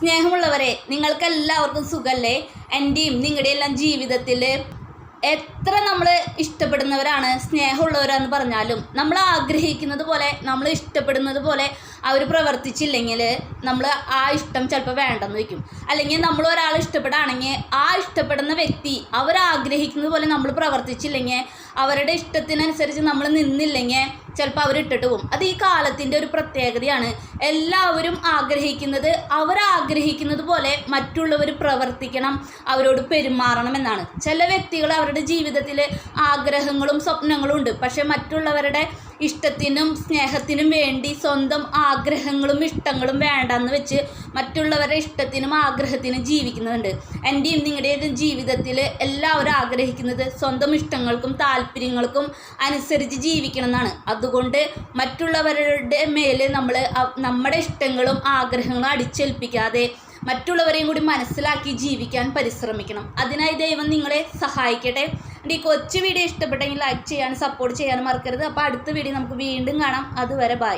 സ്നേഹമുള്ളവരെ, നിങ്ങൾക്കെല്ലാവർക്കും സുഖല്ലേ? എൻ്റെയും നിങ്ങളുടെയും എല്ലാം ജീവിതത്തിൽ എത്ര നമ്മൾ ഇഷ്ടപ്പെടുന്നവരാണ്, സ്നേഹമുള്ളവരാന്ന് പറഞ്ഞാലും നമ്മൾ ആഗ്രഹിക്കുന്നത് പോലെ, നമ്മൾ ഇഷ്ടപ്പെടുന്നത് പോലെ അവർ പ്രവർത്തിച്ചില്ലെങ്കിൽ നമ്മൾ ആ ഇഷ്ടം ചിലപ്പോൾ വേണ്ടെന്ന് വയ്ക്കും. അല്ലെങ്കിൽ നമ്മൾ ഒരാൾ ഇഷ്ടപ്പെടുകയാണെങ്കിൽ ആ ഇഷ്ടപ്പെടുന്ന വ്യക്തി അവരാഗ്രഹിക്കുന്നത് പോലെ നമ്മൾ പ്രവർത്തിച്ചില്ലെങ്കിൽ, അവരുടെ ഇഷ്ടത്തിനനുസരിച്ച് നമ്മൾ നിന്നില്ലെങ്കിൽ ചിലപ്പോൾ അവരിട്ടിട്ട് പോകും. അത് ഈ കാലത്തിൻ്റെ ഒരു പ്രത്യേകതയാണ്. എല്ലാവരും ആഗ്രഹിക്കുന്നത് അവരാഗ്രഹിക്കുന്നത് പോലെ മറ്റുള്ളവർ പ്രവർത്തിക്കണം, അവരോട് പെരുമാറണം എന്നാണ്. ചില വ്യക്തികൾ അവരുടെ ജീവിതത്തിൽ ആഗ്രഹങ്ങളും സ്വപ്നങ്ങളും ഉണ്ട്, പക്ഷെ മറ്റുള്ളവരുടെ ഇഷ്ടത്തിനും സ്നേഹത്തിനും വേണ്ടി സ്വന്തം ആഗ്രഹങ്ങളും ഇഷ്ടങ്ങളും വേണ്ടെന്ന് വെച്ച് മറ്റുള്ളവരുടെ ഇഷ്ടത്തിനും ആഗ്രഹത്തിനും ജീവിക്കുന്നുണ്ട്. എൻ്റെയും നിങ്ങളുടെയും ജീവിതത്തിൽ എല്ലാവരും ആഗ്രഹിക്കുന്നത് സ്വന്തം ഇഷ്ടങ്ങൾക്കും താല്പര്യങ്ങൾക്കും അനുസരിച്ച് ജീവിക്കണം എന്നാണ്. അതുകൊണ്ട് മറ്റുള്ളവരുടെ മേൽ നമ്മൾ നമ്മുടെ ഇഷ്ടങ്ങളും ആഗ്രഹങ്ങളും അടിച്ചേൽപ്പിക്കാതെ മറ്റുള്ളവരെയും കൂടി മനസ്സിലാക്കി ജീവിക്കാൻ പരിശ്രമിക്കണം. അതിനായി ദൈവം നിങ്ങളെ സഹായിക്കട്ടെ. ഈ കൊച്ചു വീഡിയോ ഇഷ്ടപ്പെട്ടെങ്കിൽ ലൈക്ക് ചെയ്യാനും സപ്പോർട്ട് ചെയ്യാനും മറക്കരുത്. അപ്പോൾ അടുത്ത വീഡിയോ നമുക്ക് വീണ്ടും കാണാം. അതുവരെ ബൈ.